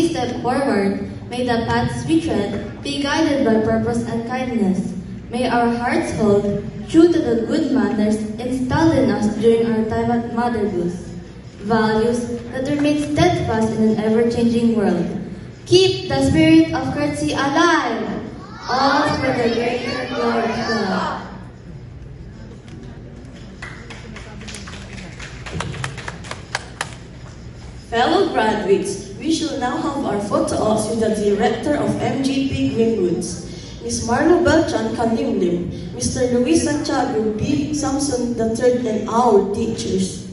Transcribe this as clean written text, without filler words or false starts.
we step forward, may the paths we tread be guided by purpose and kindness. May our hearts hold true to the good manners installed in us during our time at Mother Goose. Values that remain steadfast in an ever-changing world. Keep the spirit of courtesy alive, all for the greater glory of God. Fellow graduates, we shall now have our photo ops with the Director of MGP Greenwoods, Ms. Marlo Beltran Kanimlim, Mr. Luis Santiago B. Samson III, and our teachers.